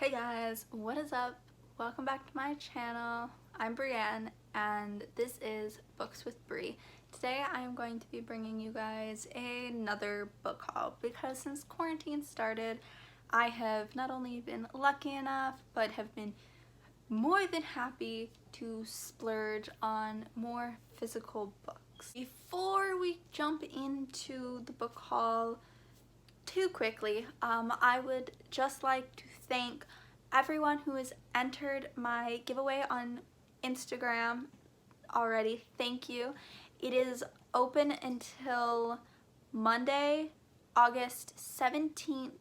Hey guys, what is up? Welcome back to my channel. I'm Brienne and this is Books with Brie. Today I am going to be bringing you guys another book haul because since quarantine started I have not only been lucky enough but have been more than happy to splurge on more physical books. Before we jump into the book haul too quickly, I would just like to thank everyone who has entered my giveaway on Instagram already. Thank you. It is open until Monday, August 17th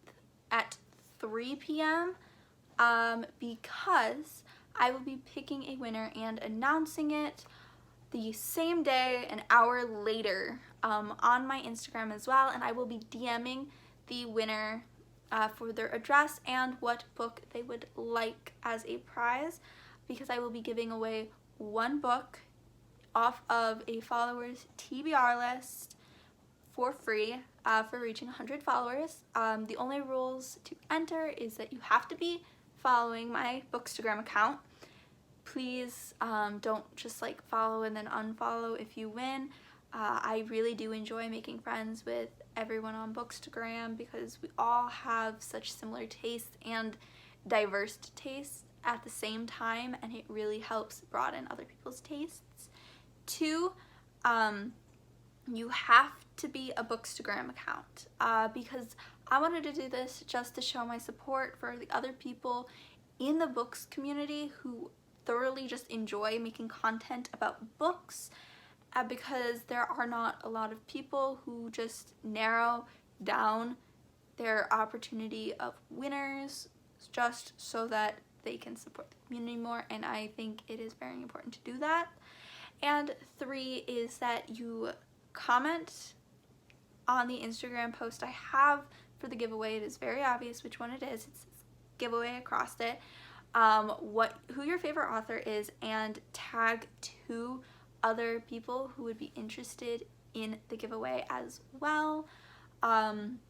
at 3 p.m. Because I will be picking a winner and announcing it the same day, an hour later, on my Instagram as well, and I will be DMing the winner for their address and what book they would like as a prize, because I will be giving away one book off of a followers TBR list for free for reaching 100 followers. The only rules to enter is that you have to be following my Bookstagram account. Please don't just like follow and then unfollow if you win. I really do enjoy making friends with everyone on Bookstagram because we all have such similar tastes and diverse tastes at the same time, and it really helps broaden other people's tastes. Two, you have to be a Bookstagram account because I wanted to do this just to show my support for the other people in the books community who thoroughly just enjoy making content about books, because there are not a lot of people who just narrow down their opportunity of winners just so that they can support the community more, and I think it is very important to do that. And three is that you comment on the Instagram post I have for the giveaway. It is very obvious which one it is. It's giveaway across it. Who your favorite author is, and tag 2 other people who would be interested in the giveaway as well. I'm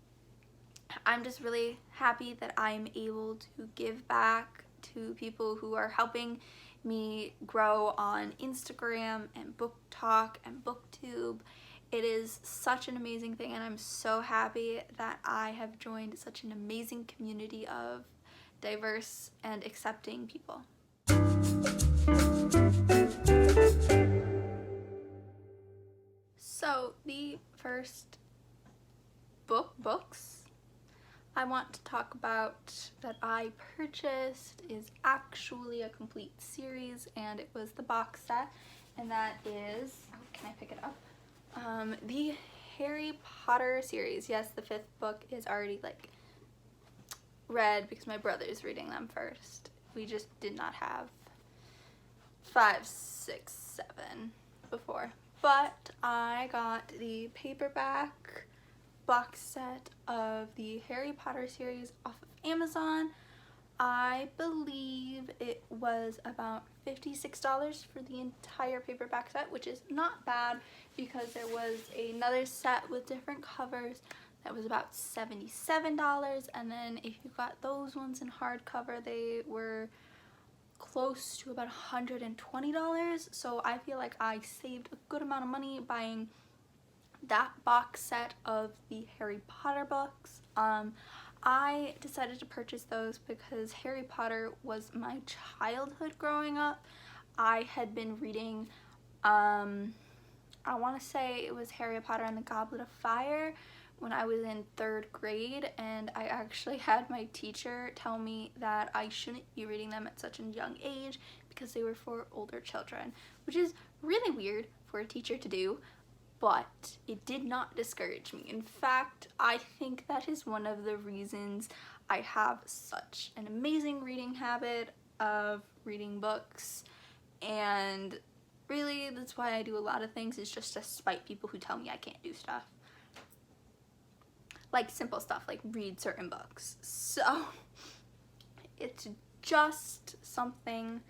just really happy that I'm able to give back to people who are helping me grow on Instagram and Book Talk and BookTube. It is such an amazing thing, and I'm so happy that I have joined such an amazing community of diverse and accepting people. So the first books I want to talk about that I purchased is actually a complete series, and it was the box set, and that is, can I pick it up? The Harry Potter series. Yes, the 5th book is already like read because my brother is reading them first. We just did not have 5, 6, 7 before. But I got the paperback box set of the Harry Potter series off of Amazon. I believe it was about $56 for the entire paperback set, which is not bad because there was another set with different covers that was about $77, and then if you got those ones in hardcover, they were close to about $120. So I feel like I saved a good amount of money buying that box set of the Harry Potter books. I decided to purchase those because Harry Potter was my childhood growing up. I had been reading, I want to say it was Harry Potter and the Goblet of Fire when I was in 3rd grade, and I actually had my teacher tell me that I shouldn't be reading them at such a young age because they were for older children, which is really weird for a teacher to do, but it did not discourage me. In fact, I think that is one of the reasons I have such an amazing reading habit of reading books, and really that's why I do a lot of things, is just to spite people who tell me I can't do stuff. Like simple stuff like read certain books. So it's just something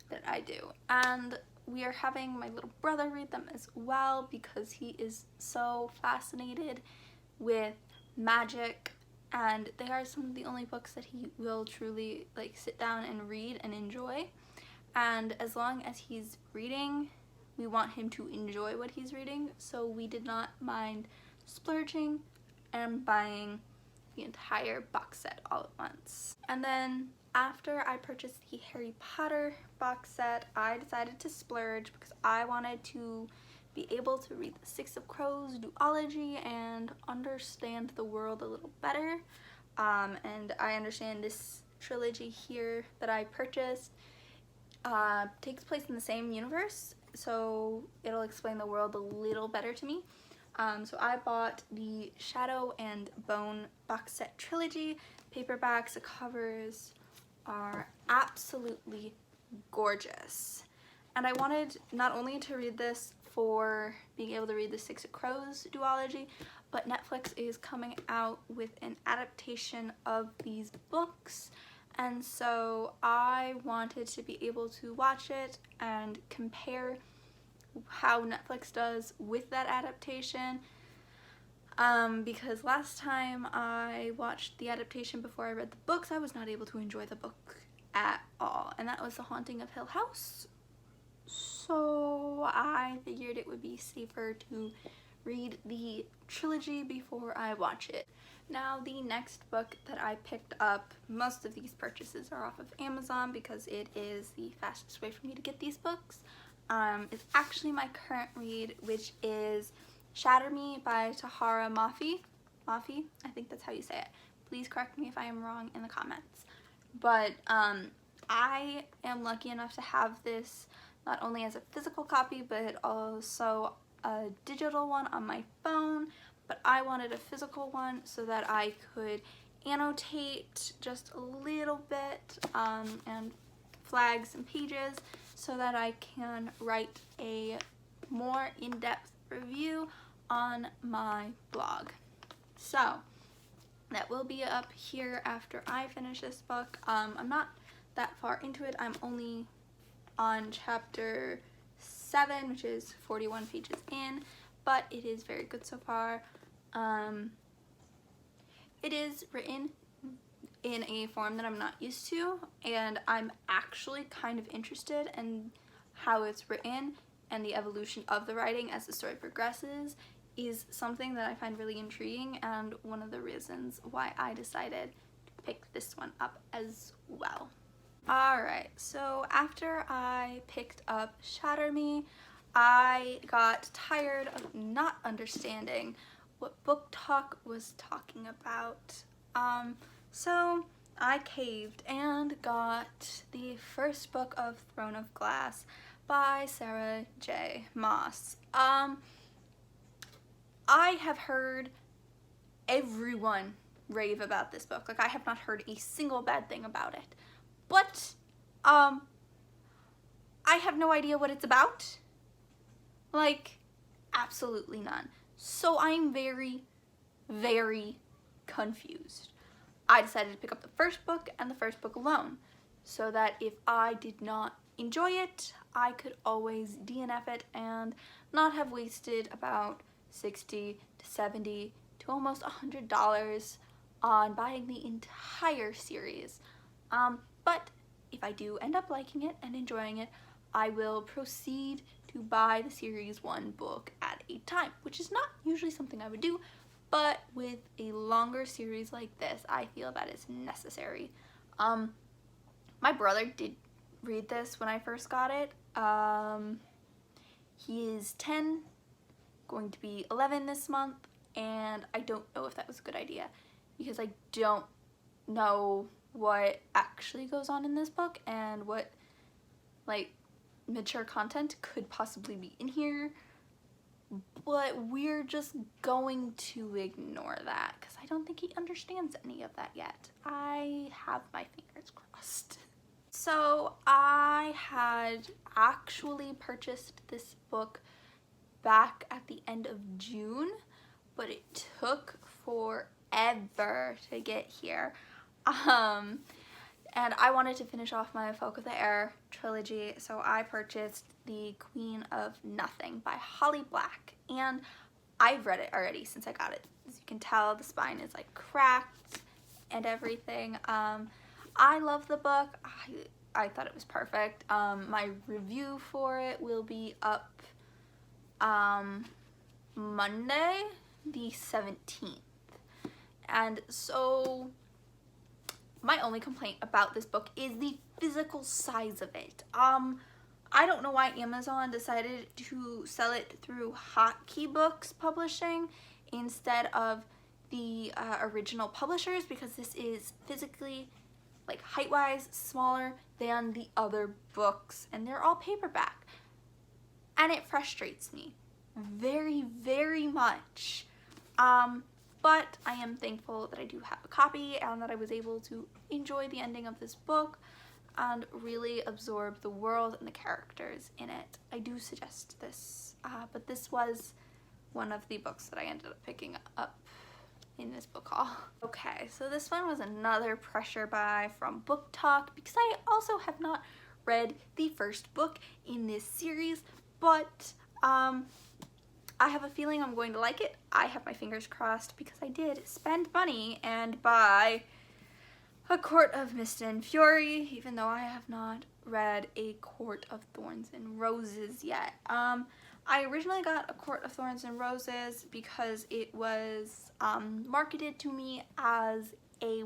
that I do, and we are having my little brother read them as well because he is so fascinated with magic and they are some of the only books that he will truly like sit down and read and enjoy. And as long as he's reading, we want him to enjoy what he's reading, so we did not mind splurging and buying the entire box set all at once. And then after I purchased the Harry Potter box set, I decided to splurge because I wanted to be able to read the Six of Crows duology and understand the world a little better. And I understand this trilogy here that I purchased takes place in the same universe, so it'll explain the world a little better to me. So I bought the Shadow and Bone box set trilogy. Paperbacks, the covers are absolutely gorgeous. And I wanted not only to read this for being able to read the Six of Crows duology, but Netflix is coming out with an adaptation of these books. And so I wanted to be able to watch it and compare how Netflix does with that adaptation, because last time I watched the adaptation before I read the books, I was not able to enjoy the book at all, and that was The Haunting of Hill House. So I figured it would be safer to read the trilogy before I watch it. Now, the next book that I picked up, most of these purchases are off of Amazon because it is the fastest way for me to get these books. Is actually my current read, which is Shatter Me by Tahara Mafi. Mafi? I think that's how you say it. Please correct me if I am wrong in the comments. But I am lucky enough to have this not only as a physical copy, but also a digital one on my phone. But I wanted a physical one so that I could annotate just a little bit and flag some pages so that I can write a more in-depth review on my blog. So that will be up here after I finish this book. I'm not that far into it. I'm only on chapter 7, which is 41 pages in, but it is very good so far. It is written in a form that I'm not used to, and I'm actually kind of interested in how it's written, and the evolution of the writing as the story progresses is something that I find really intriguing, and one of the reasons why I decided to pick this one up as well. Alright, so after I picked up Shatter Me, I got tired of not understanding what Book Talk was talking about. So I caved and got the first book of Throne of Glass by Sarah J. Maas. I have heard everyone rave about this book. Like, I have not heard a single bad thing about it. But, I have no idea what it's about. Like, absolutely none. So I'm very, very confused. I decided to pick up the first book and the first book alone, so that if I did not enjoy it, I could always DNF it and not have wasted about $60 to $70 to almost $100 on buying the entire series. But if I do end up liking it and enjoying it, I will proceed to buy the series one book at a time, which is not usually something I would do, but with a longer series like this, I feel that is necessary. My brother did read this when I first got it. He is 10, going to be 11 this month, and I don't know if that was a good idea because I don't know what actually goes on in this book and what, like, mature content could possibly be in here, but we're just going to ignore that because I don't think he understands any of that yet. I have my fingers crossed. So I had actually purchased this book back at the end of June, but it took forever to get here. And I wanted to finish off my Folk of the Air trilogy, so I purchased The Queen of Nothing by Holly Black, and I've read it already since I got it. As you can tell, the spine is like cracked, and everything. I love the book. I thought it was perfect. My review for it will be up Monday the 17th. And so my only complaint about this book is the physical size of it. I don't know why Amazon decided to sell it through Hotkey Books Publishing instead of the original publishers, because this is physically, like height-wise, smaller than the other books, and they're all paperback. And it frustrates me very, very much. But I am thankful that I do have a copy and that I was able to enjoy the ending of this book and really absorb the world and the characters in it. I do suggest this, but this was one of the books that I ended up picking up in this book haul. Okay, so this one was another pressure buy from Book Talk, because I also have not read the first book in this series, but I have a feeling I'm going to like it. I have my fingers crossed because I did spend money and buy A Court of Mist and Fury, even though I have not read A Court of Thorns and Roses yet. I originally got A Court of Thorns and Roses because it was marketed to me as a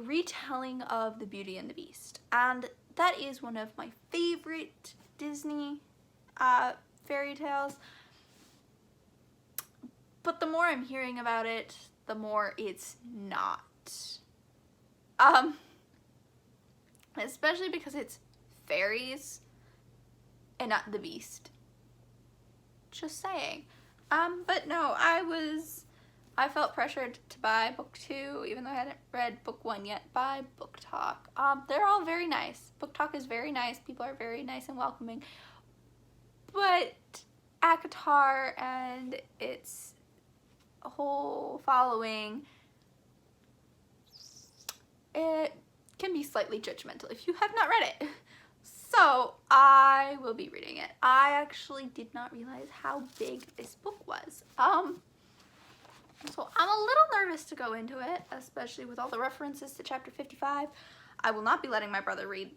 retelling of The Beauty and the Beast, and that is one of my favorite Disney fairy tales. But the more I'm hearing about it, the more it's not. Especially because it's fairies and not the Beast. Just saying. But no, I felt pressured to buy book 2, even though I hadn't read book 1 yet, by Book Talk. They're all very nice. Book Talk is very nice. People are very nice and welcoming. But ACOTAR and its whole following, it can be slightly judgmental if you have not read it. So I will be reading it. I actually did not realize how big this book was. So I'm a little nervous to go into it, especially with all the references to chapter 55. I will not be letting my brother read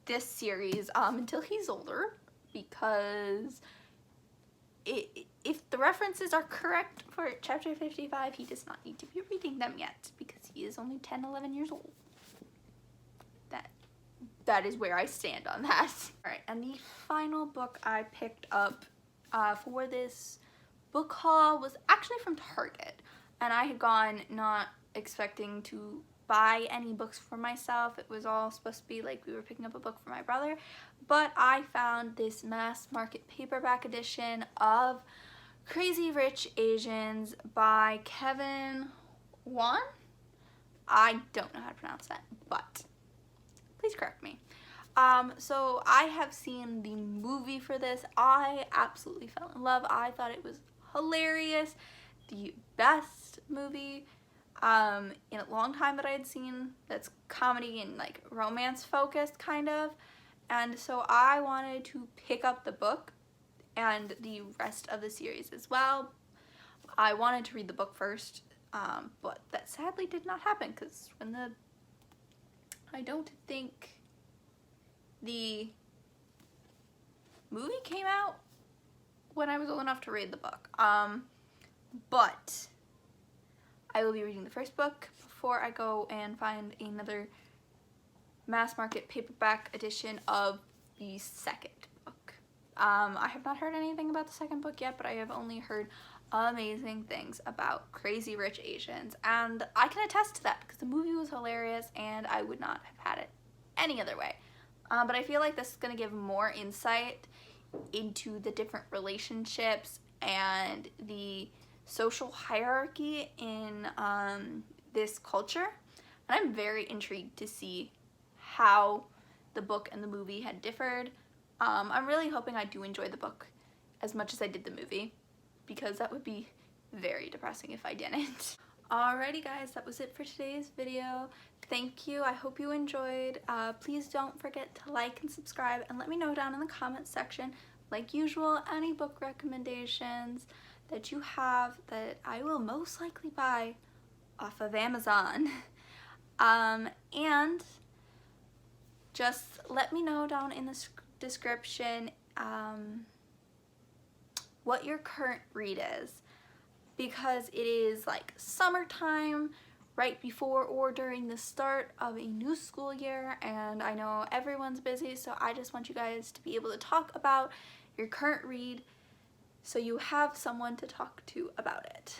this series until he's older, because if the references are correct for chapter 55, he does not need to be reading them yet, because he is only 10, 11 years old. That is where I stand on that. Alright, and the final book I picked up for this book haul was actually from Target, and I had gone not expecting to buy any books for myself. It was all supposed to be like we were picking up a book for my brother, but I found this mass market paperback edition of Crazy Rich Asians by Kevin Wan. I don't know how to pronounce that, but please correct me. So I have seen the movie for this. I absolutely fell in love. I thought it was hilarious. The best movie in a long time that I had seen that's comedy and like romance focused kind of. And so I wanted to pick up the book and the rest of the series as well. I wanted to read the book first, but that sadly did not happen, because I don't think the movie came out when I was old enough to read the book. But I will be reading the first book before I go and find another mass market paperback edition of the second book. I have not heard anything about the second book yet, but I have only heard amazing things about Crazy Rich Asians, and I can attest to that because the movie was hilarious and I would not have had it any other way. But I feel like this is going to give more insight into the different relationships and the social hierarchy in this culture, and I'm very intrigued to see how the book and the movie had differed. I'm really hoping I do enjoy the book as much as I did the movie, because that would be very depressing if I didn't. Alrighty guys, that was it for today's video. Thank you, I hope you enjoyed. Please don't forget to like and subscribe, and let me know down in the comments section, like usual, any book recommendations that you have that I will most likely buy off of Amazon. And just let me know down in the description what your current read is, because it is like summertime, right before or during the start of a new school year, and I know everyone's busy, so I just want you guys to be able to talk about your current read so you have someone to talk to about it.